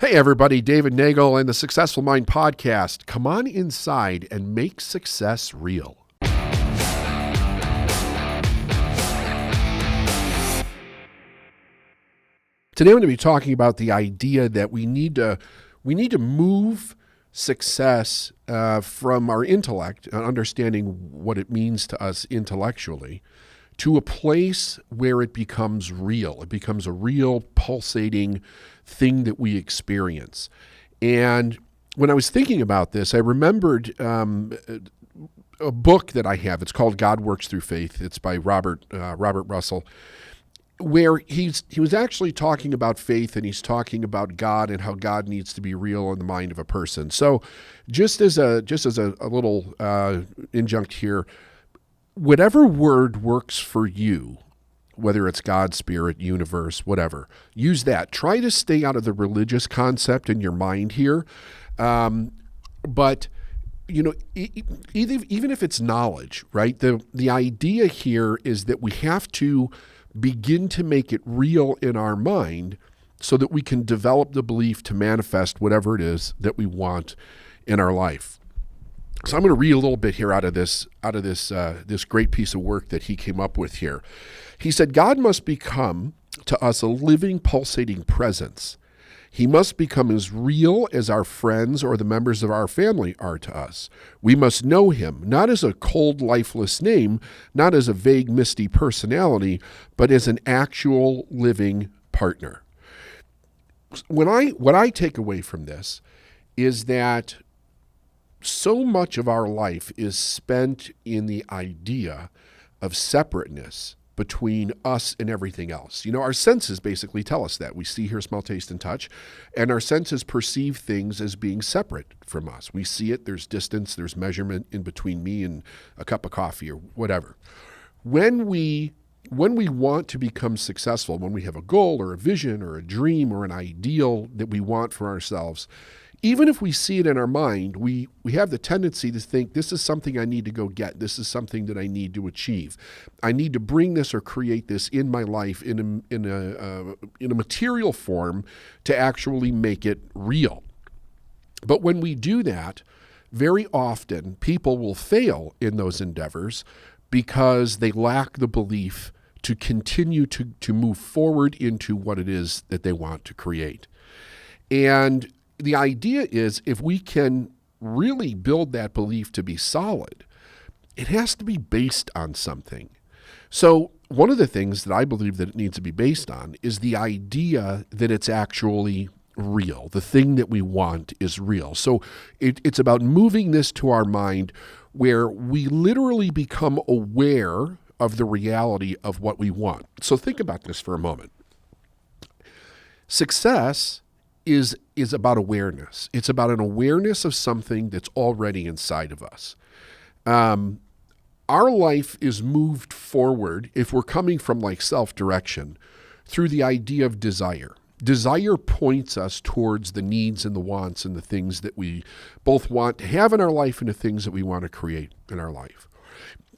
Hey everybody, David Nagel and the Successful Mind Podcast. Come on inside and make success real. Today I'm going to be talking about the idea that we need to move success from our intellect, understanding what it means to us intellectually, to a place where it becomes real. It becomes a real pulsating thing that we experience. And when I was thinking about this, I remembered a book that I have. It's called God Works Through Faith. It's by Robert Russell, where he was actually talking about faith, and he's talking about God and how God needs to be real in the mind of a person. So just as a little injunct here, whatever word works for you, whether it's God, spirit, universe, whatever, use that. Try to stay out of the religious concept in your mind here. But you know, even if it's knowledge, right? The idea here is that we have to begin to make it real in our mind so that we can develop the belief to manifest whatever it is that we want in our life. So I'm going to read a little bit here out of this great piece of work that he came up with here. He said, God must become to us a living, pulsating presence. He must become as real as our friends or the members of our family are to us. We must know him, not as a cold, lifeless name, not as a vague, misty personality, but as an actual living partner. What I take away from this is that so much of our life is spent in the idea of separateness between us and everything else. You know, our senses basically tell us that. We see, hear, smell, taste, and touch, and our senses perceive things as being separate from us. We see it, there's distance, there's measurement in between me and a cup of coffee or whatever. When we want to become successful, when we have a goal or a vision or a dream or an ideal that we want for ourselves, even if we see it in our mind, we have the tendency to think, this is something I need to go get. This is something that I need to achieve. I need to bring this or create this in my life in a material form to actually make it real. But when we do that, very often people will fail in those endeavors because they lack the belief to continue to move forward into what it is that they want to create. And the idea is, if we can really build that belief to be solid, it has to be based on something. So one of the things that I believe that it needs to be based on is the idea that it's actually real. The thing that we want is real. So it's about moving this to our mind where we literally become aware of the reality of what we want. So think about this for a moment. Success is about awareness. It's about an awareness of something that's already inside of us. Our life is moved forward, if we're coming from like self-direction, through the idea of desire. Desire points us towards the needs and the wants and the things that we both want to have in our life and the things that we want to create in our life.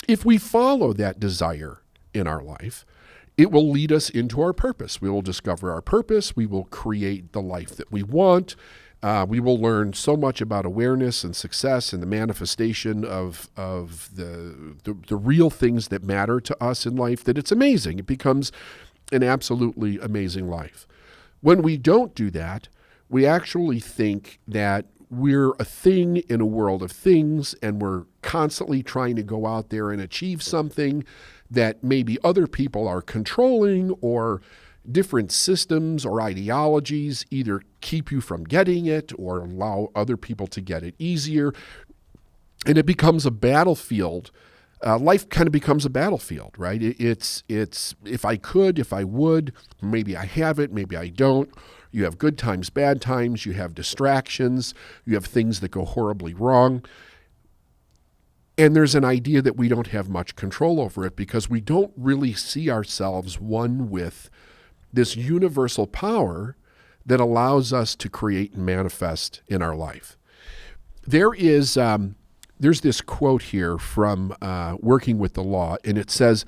If we follow that desire in our life, it will lead us into our purpose. We will discover our purpose. We will create the life that we want. We will learn so much about awareness and success and the manifestation of the real things that matter to us in life that it's amazing. It becomes an absolutely amazing life. When we don't do that, we actually think that we're a thing in a world of things, and we're constantly trying to go out there and achieve something that maybe other people are controlling, or different systems or ideologies either keep you from getting it or allow other people to get it easier. And it becomes a battlefield. Life kind of becomes a battlefield, right? It's if I could, if I would, maybe I have it, maybe I don't. You have good times, bad times, you have distractions, you have things that go horribly wrong. And there's an idea that we don't have much control over it because we don't really see ourselves one with this universal power that allows us to create and manifest in our life. There's this quote here from Working with the Law, and it says,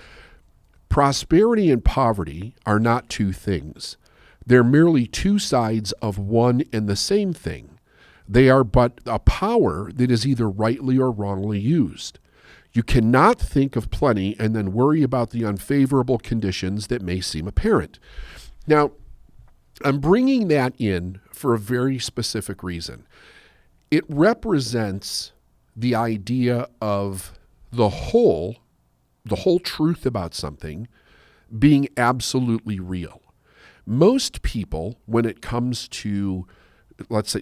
prosperity and poverty are not two things. They're merely two sides of one and the same thing. They are but a power that is either rightly or wrongly used. You cannot think of plenty and then worry about the unfavorable conditions that may seem apparent. Now, I'm bringing that in for a very specific reason. It represents the idea of the whole truth about something being absolutely real. Most people, when it comes to, let's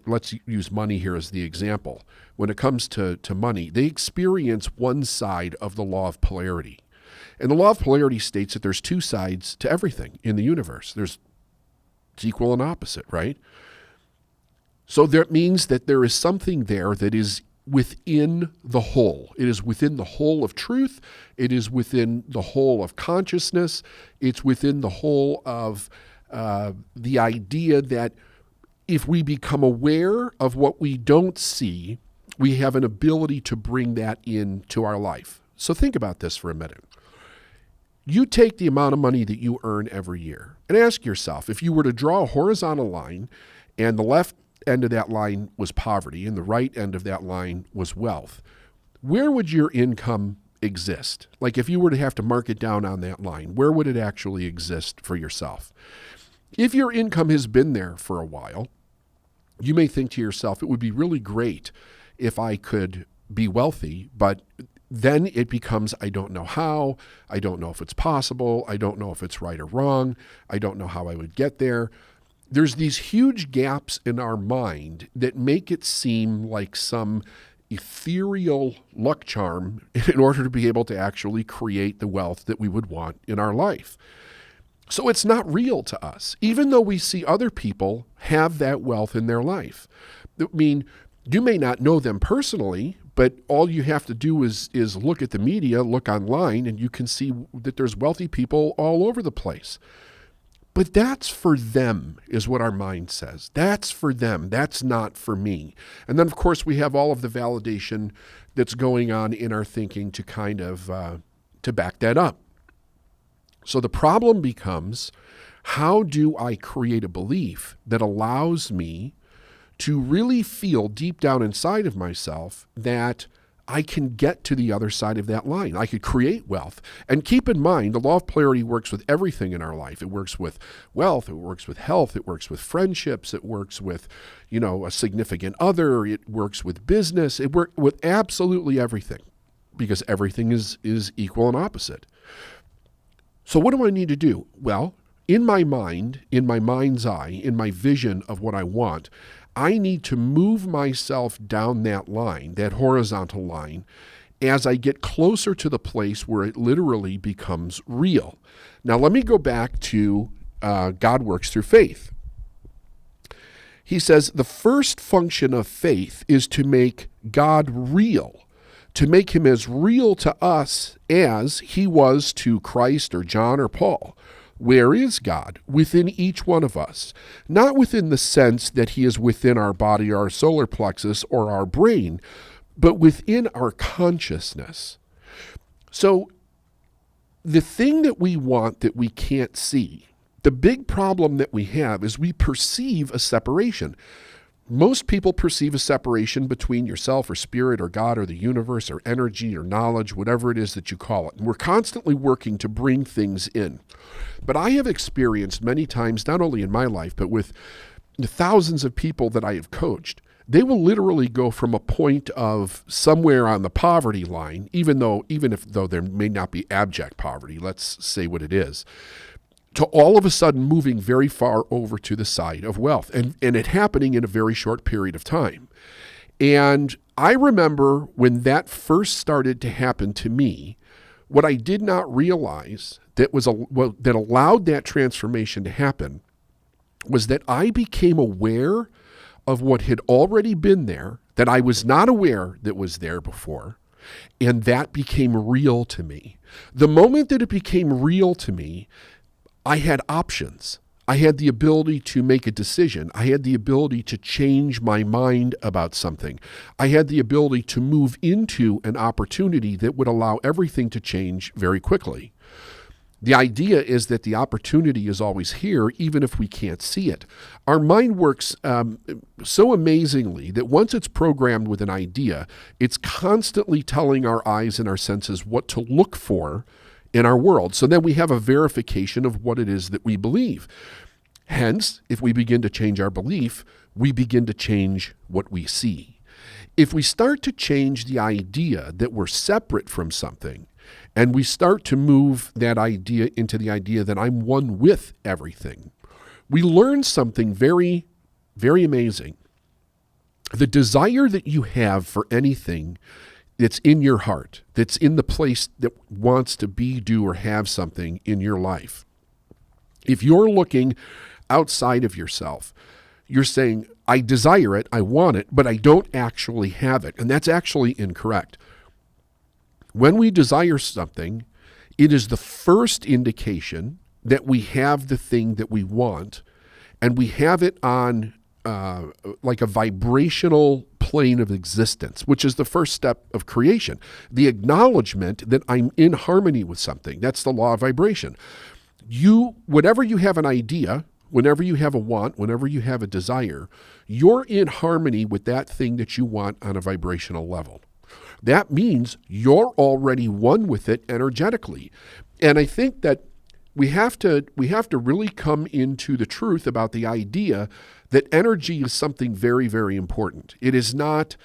use money here as the example. When it comes to money, they experience one side of the law of polarity. And the law of polarity states that there's two sides to everything in the universe. It's equal and opposite, right? So that means that there is something there that is within the whole. It is within the whole of truth. It is within the whole of consciousness. It's within the whole of the idea that if we become aware of what we don't see, we have an ability to bring that into our life. So think about this for a minute. You take the amount of money that you earn every year and ask yourself, if you were to draw a horizontal line and the left end of that line was poverty and the right end of that line was wealth, where would your income exist? Like if you were to have to mark it down on that line, where would it actually exist for yourself? If your income has been there for a while, you may think to yourself, it would be really great if I could be wealthy, but then it becomes, I don't know how, I don't know if it's possible, I don't know if it's right or wrong, I don't know how I would get there. There's these huge gaps in our mind that make it seem like some ethereal luck charm in order to be able to actually create the wealth that we would want in our life. So it's not real to us, even though we see other people have that wealth in their life. I mean, you may not know them personally, but all you have to do is look at the media, look online, and you can see that there's wealthy people all over the place. But that's for them, is what our mind says. That's for them. That's not for me. And then, of course, we have all of the validation that's going on in our thinking to kind of to back that up. So the problem becomes, how do I create a belief that allows me to really feel deep down inside of myself that I can get to the other side of that line? I could create wealth. And keep in mind, the law of polarity works with everything in our life. It works with wealth. It works with health. It works with friendships. It works with, a significant other. It works with business. It works with absolutely everything, because everything is equal and opposite. So what do I need to do? Well, in my mind, in my mind's eye, in my vision of what I want, I need to move myself down that line, that horizontal line, as I get closer to the place where it literally becomes real. Now, let me go back to God works through faith. He says the first function of faith is to make God real, to make him as real to us as he was to Christ or John or Paul. Where is God? Within each one of us. Not within the sense that he is within our body, our solar plexus, or our brain, but within our consciousness. So the thing that we want that we can't see, the big problem that we have is we perceive a separation. Most people perceive a separation between yourself or spirit or God or the universe or energy or knowledge, whatever it is that you call it. And we're constantly working to bring things in. But I have experienced many times, not only in my life, but with the thousands of people that I have coached, they will literally go from a point of somewhere on the poverty line, even though there may not be abject poverty, let's say what it is, to all of a sudden moving very far over to the side of wealth, and it happening in a very short period of time. And I remember when that first started to happen to me, what I did not realize that allowed that transformation to happen was that I became aware of what had already been there, that I was not aware that was there before, and that became real to me. The moment that it became real to me, I had options. I had the ability to make a decision. I had the ability to change my mind about something. I had the ability to move into an opportunity that would allow everything to change very quickly. The idea is that the opportunity is always here, even if we can't see it. Our mind works so amazingly that once it's programmed with an idea, it's constantly telling our eyes and our senses what to look for in our world. So then we have a verification of what it is that we believe. Hence, if we begin to change our belief, we begin to change what we see. If we start to change the idea that we're separate from something, and we start to move that idea into the idea that I'm one with everything, we learn something very, very amazing. The desire that you have for anything that's in your heart, that's in the place that wants to be, do, or have something in your life. If you're looking outside of yourself, you're saying, I desire it, I want it, but I don't actually have it. And that's actually incorrect. When we desire something, it is the first indication that we have the thing that we want, and we have it on like a vibrational plane of existence, which is the first step of creation. The acknowledgement that I'm in harmony with something. That's the law of vibration. Whenever you have an idea, whenever you have a want, whenever you have a desire, you're in harmony with that thing that you want on a vibrational level. That means you're already one with it energetically. And I think that we have to really come into the truth about the idea that energy is something very, very important. It is not,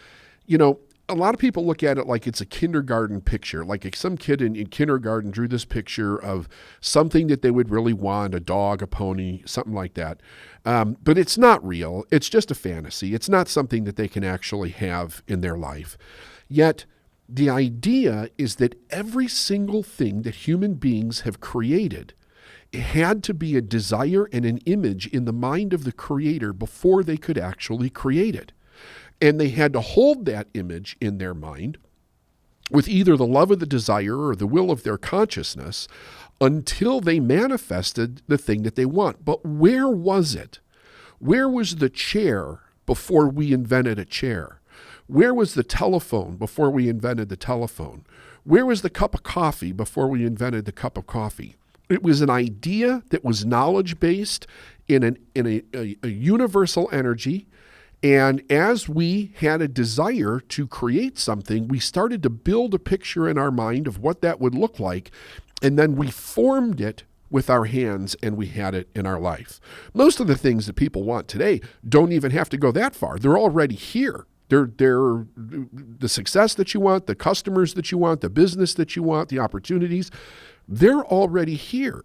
a lot of people look at it like it's a kindergarten picture, like some kid in kindergarten drew this picture of something that they would really want, a dog, a pony, something like that. But it's not real. It's just a fantasy. It's not something that they can actually have in their life. Yet, the idea is that every single thing that human beings have created had to be a desire and an image in the mind of the creator before they could actually create it. And they had to hold that image in their mind with either the love of the desire or the will of their consciousness until they manifested the thing that they want. But where was it? Where was the chair before we invented a chair? Where was the telephone before we invented the telephone? Where was the cup of coffee before we invented the cup of coffee? It was an idea that was knowledge-based in a universal energy. And as we had a desire to create something, we started to build a picture in our mind of what that would look like. And then we formed it with our hands and we had it in our life. Most of the things that people want today don't even have to go that far. They're already here. They're the success that you want, the customers that you want, the business that you want, the opportunities, they're already here.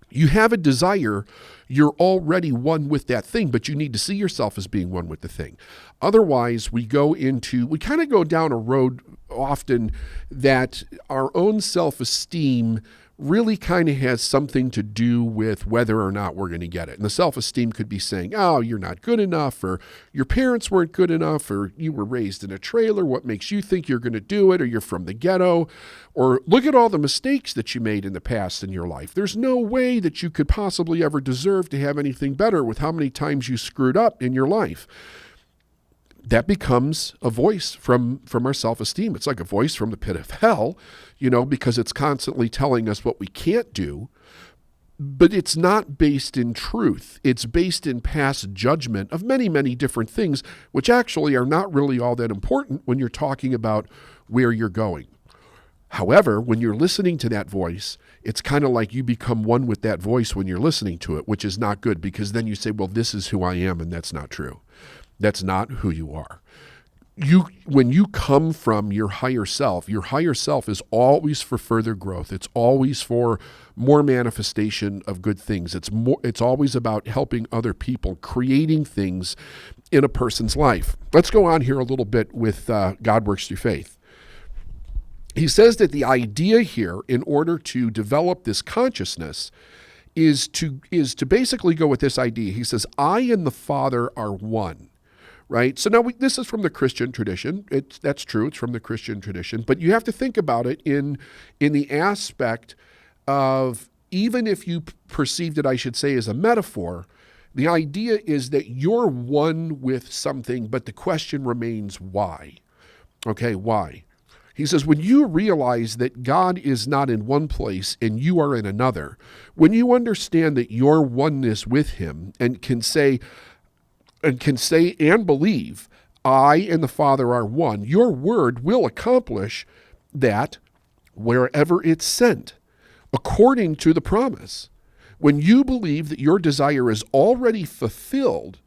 You have a desire, you're already one with that thing, but you need to see yourself as being one with the thing. Otherwise, we kind of go down a road often that our own self-esteem really kind of has something to do with whether or not we're going to get it. And the self-esteem could be saying, oh, you're not good enough, or your parents weren't good enough, or you were raised in a trailer. What makes you think you're going to do it? Or you're from the ghetto, or look at all the mistakes that you made in the past in your life. There's no way that you could possibly ever deserve to have anything better with how many times you screwed up in your life. That becomes a voice from our self-esteem. It's like a voice from the pit of hell, because it's constantly telling us what we can't do, but it's not based in truth. It's based in past judgment of many, many different things, which actually are not really all that important when you're talking about where you're going. However, when you're listening to that voice, it's kind of like you become one with that voice when you're listening to it, which is not good, because then you say, well, this is who I am, and that's not true. That's not who you are. When you come from your higher self is always for further growth. It's always for more manifestation of good things. It's always about helping other people, creating things in a person's life. Let's go on here a little bit with God Works Through Faith. He says that the idea here, in order to develop this consciousness, is to basically go with this idea. He says, I and the Father are one. Right? So now this is from the Christian tradition. That's true. It's from the Christian tradition. But you have to think about it in the aspect of, even if you perceived it, I should say, as a metaphor, the idea is that you're one with something, but the question remains why. Okay, why? He says, when you realize that God is not in one place and you are in another, when you understand that your oneness with him and can say and believe, I and the Father are one, your word will accomplish that wherever it's sent, according to the promise. When you believe that your desire is already fulfilled,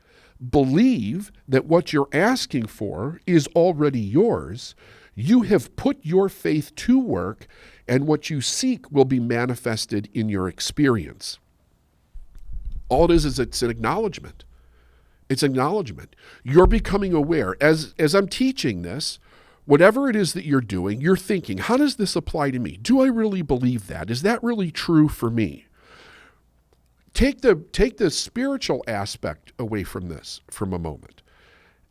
believe that what you're asking for is already yours, you have put your faith to work, and what you seek will be manifested in your experience. All it is it's an acknowledgement. It's acknowledgement. You're becoming aware. As I'm teaching this, whatever it is that you're doing, you're thinking, how does this apply to me? Do I really believe that? Is that really true for me? Take the spiritual aspect away from this from a moment.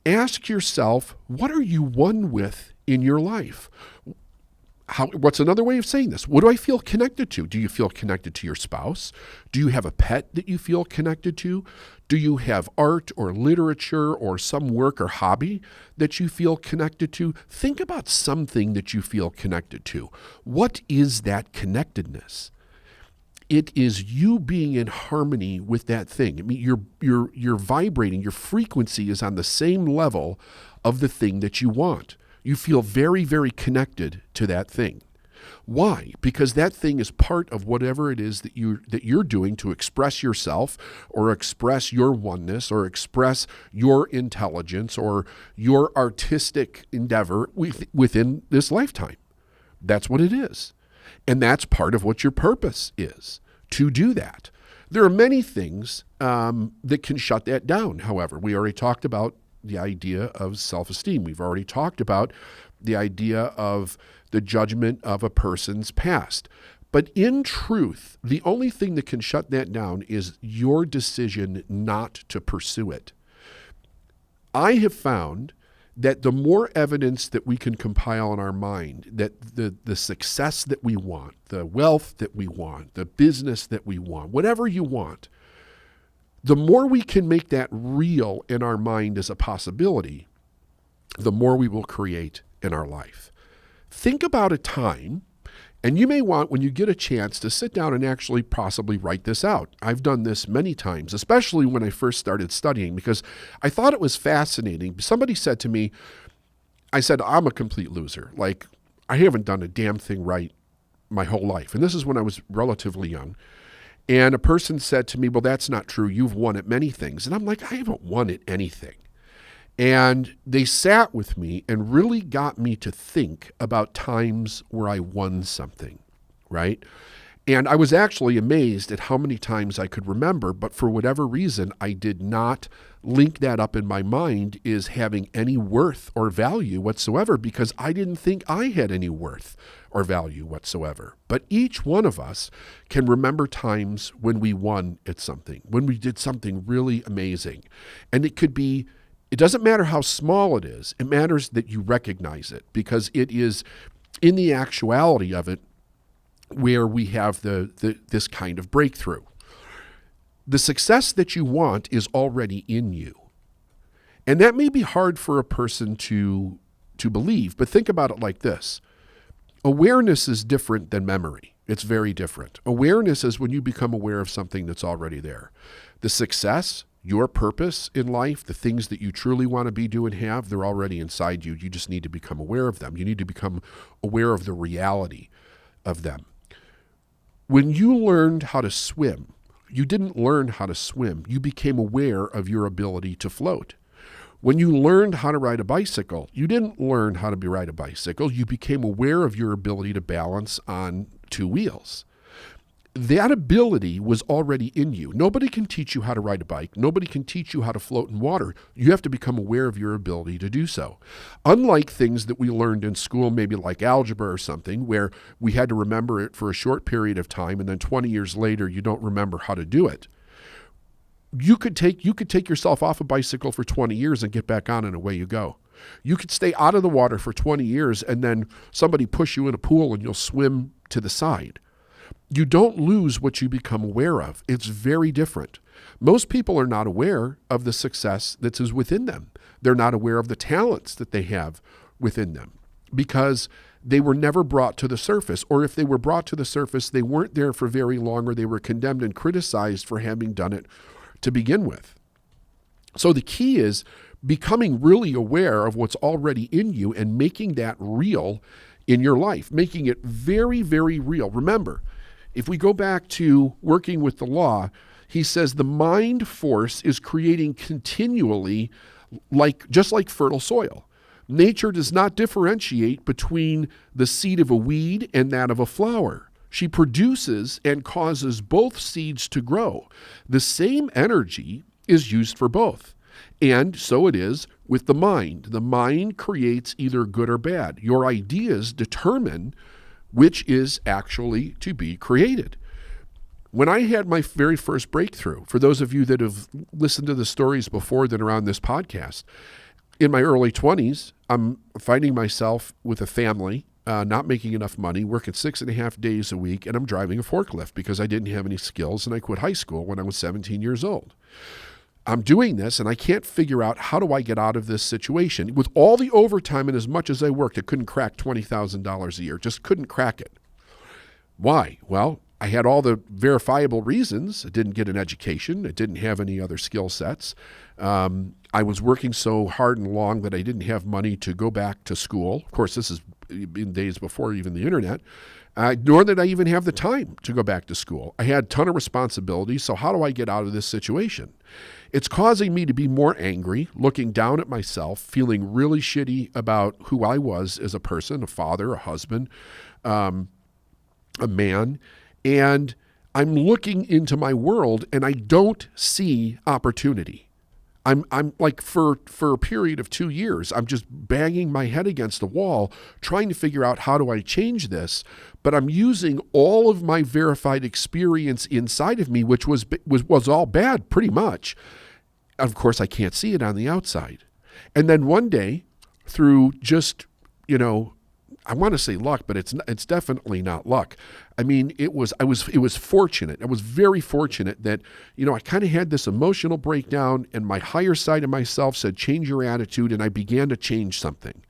Ask yourself, what are you one with in your life? What's another way of saying this? What do I feel connected to? Do you feel connected to your spouse? Do you have a pet that you feel connected to? Do you have art or literature or some work or hobby that you feel connected to? Think about something that you feel connected to. What is that connectedness? It is you being in harmony with that thing. I mean, you're vibrating. Your frequency is on the same level of the thing that you want. You feel very, very connected to that thing. Why? Because that thing is part of whatever it is that you're doing to express yourself or express your oneness or express your intelligence or your artistic endeavor within this lifetime. That's what it is. And that's part of what your purpose is, to do that. There are many things that can shut that down, however. We already talked about the idea of self-esteem. We've already talked about the idea of the judgment of a person's past. But in truth, the only thing that can shut that down is your decision not to pursue it. I have found that the more evidence that we can compile in our mind, that the success that we want, the wealth that we want, the business that we want, whatever you want, the more we can make that real in our mind as a possibility, the more we will create in our life. Think about a time, and you may want, when you get a chance, to sit down and actually possibly write this out. I've done this many times, especially when I first started studying, because I thought it was fascinating. Somebody said to me, I said, I'm a complete loser. Like, I haven't done a damn thing right my whole life. And this is when I was relatively young. And a person said to me, well, that's not true. You've won at many things. And I'm like, I haven't won at anything. And they sat with me and really got me to think about times where I won something, right? And I was actually amazed at how many times I could remember, but for whatever reason, I did not link that up in my mind as having any worth or value whatsoever, because I didn't think I had any worth or value whatsoever. But each one of us can remember times when we won at something, when we did something really amazing. And it doesn't matter how small it is. It matters that you recognize it, because it is in the actuality of it where we have this kind of breakthrough. The success that you want is already in you. And that may be hard for a person to believe, but think about it like this. Awareness is different than memory. It's very different. Awareness is when you become aware of something that's already there. The success, your purpose in life, the things that you truly want to be, do, and have, they're already inside you. You just need to become aware of them. You need to become aware of the reality of them. When you learned how to swim, you didn't learn how to swim. You became aware of your ability to float. When you learned how to ride a bicycle, you didn't learn how to ride a bicycle. You became aware of your ability to balance on two wheels. That ability was already in you. Nobody can teach you how to ride a bike. Nobody can teach you how to float in water. You have to become aware of your ability to do so. Unlike things that we learned in school, maybe like algebra or something, where we had to remember it for a short period of time, and then 20 years later, you don't remember how to do it. You could take yourself off a bicycle for 20 years and get back on, and away you go. You could stay out of the water for 20 years, and then somebody push you in a pool, and you'll swim to the side. You don't lose what you become aware of. It's very different. Most people are not aware of the success that's within them. They're not aware of the talents that they have within them, because they were never brought to the surface. Or if they were brought to the surface, they weren't there for very long, or they were condemned and criticized for having done it to begin with. So the key is becoming really aware of what's already in you and making that real in your life, making it very, very real. Remember, if we go back to working with the law, he says the mind force is creating continually, just like fertile soil. Nature does not differentiate between the seed of a weed and that of a flower. She produces and causes both seeds to grow. The same energy is used for both. And so it is with the mind. The mind creates either good or bad. Your ideas determine which is actually to be created. When I had my very first breakthrough, for those of you that have listened to the stories before that are on this podcast, in my early 20s, I'm finding myself with a family, not making enough money, working 6.5 days a week, and I'm driving a forklift because I didn't have any skills, and I quit high school when I was 17 years old. I'm doing this, and I can't figure out how do I get out of this situation. With all the overtime and as much as I worked, I couldn't crack $20,000 a year, just couldn't crack it. Why? Well, I had all the verifiable reasons. I didn't get an education. I didn't have any other skill sets. I was working so hard and long that I didn't have money to go back to school. Of course, this is in days before even the internet. Nor did I even have the time to go back to school. I had a ton of responsibilities, so how do I get out of this situation? It's causing me to be more angry, looking down at myself, feeling really shitty about who I was as a person, a father, a husband, a man. And I'm looking into my world and I don't see opportunity. I'm like for a period of 2 years, I'm just banging my head against the wall, trying to figure out how do I change this. But I'm using all of my verified experience inside of me, which was all bad pretty much. Of course, I can't see it on the outside. And then one day, through just, I want to say luck, but it's definitely not luck. I mean, it was fortunate. I was very fortunate that, I kind of had this emotional breakdown and my higher side of myself said, change your attitude. And I began to change something.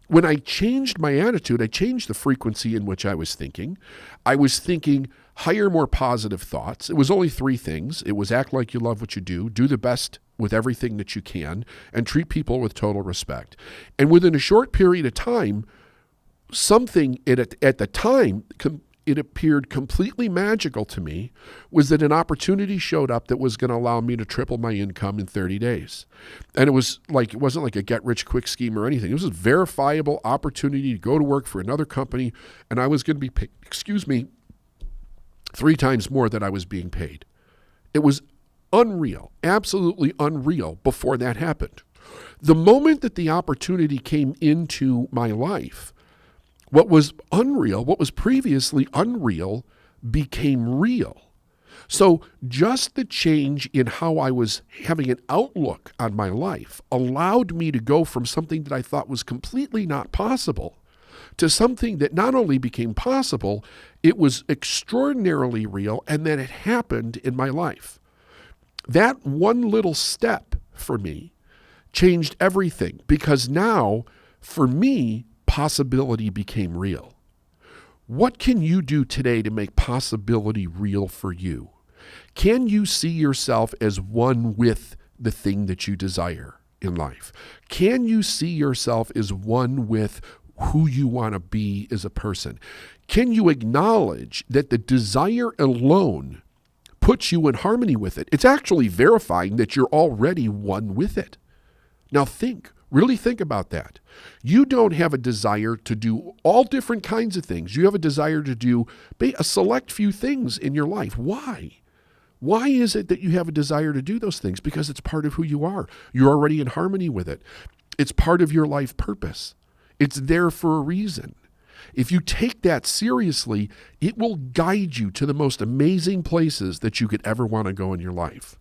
When I changed my attitude, I changed the frequency in which I was thinking. I was thinking higher, more positive thoughts. It was only 3 things. It was act like you love what you do the best with everything that you can, and treat people with total respect. And within a short period of time, something at the time, it appeared completely magical to me, was that an opportunity showed up that was going to allow me to triple my income in 30 days. And it wasn't like a get-rich-quick scheme or anything. It was a verifiable opportunity to go to work for another company, and I was going to be paid, 3 times more than I was being paid. It was unreal, absolutely unreal before that happened. The moment that the opportunity came into my life, what was unreal, what was previously unreal, became real. So just the change in how I was having an outlook on my life allowed me to go from something that I thought was completely not possible to something that not only became possible, it was extraordinarily real, and that it happened in my life. That one little step for me changed everything, because now, for me, possibility became real. What can you do today to make possibility real for you? Can you see yourself as one with the thing that you desire in life? Can you see yourself as one with who you want to be as a person? Can you acknowledge that the desire alone puts you in harmony with it? It's actually verifying that you're already one with it. Now really think about that. You don't have a desire to do all different kinds of things. You have a desire to do a select few things in your life. Why? Why is it that you have a desire to do those things? Because it's part of who you are. You're already in harmony with it. It's part of your life purpose. It's there for a reason. If you take that seriously, it will guide you to the most amazing places that you could ever want to go in your life.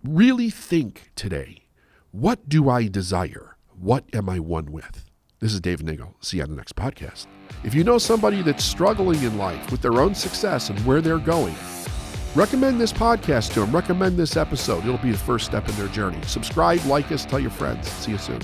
Really think today, what do I desire? What am I one with? This is Dave Nagel. See you on the next podcast. If you know somebody that's struggling in life with their own success and where they're going, recommend this podcast to them. Recommend this episode. It'll be the first step in their journey. Subscribe, like us, tell your friends. See you soon.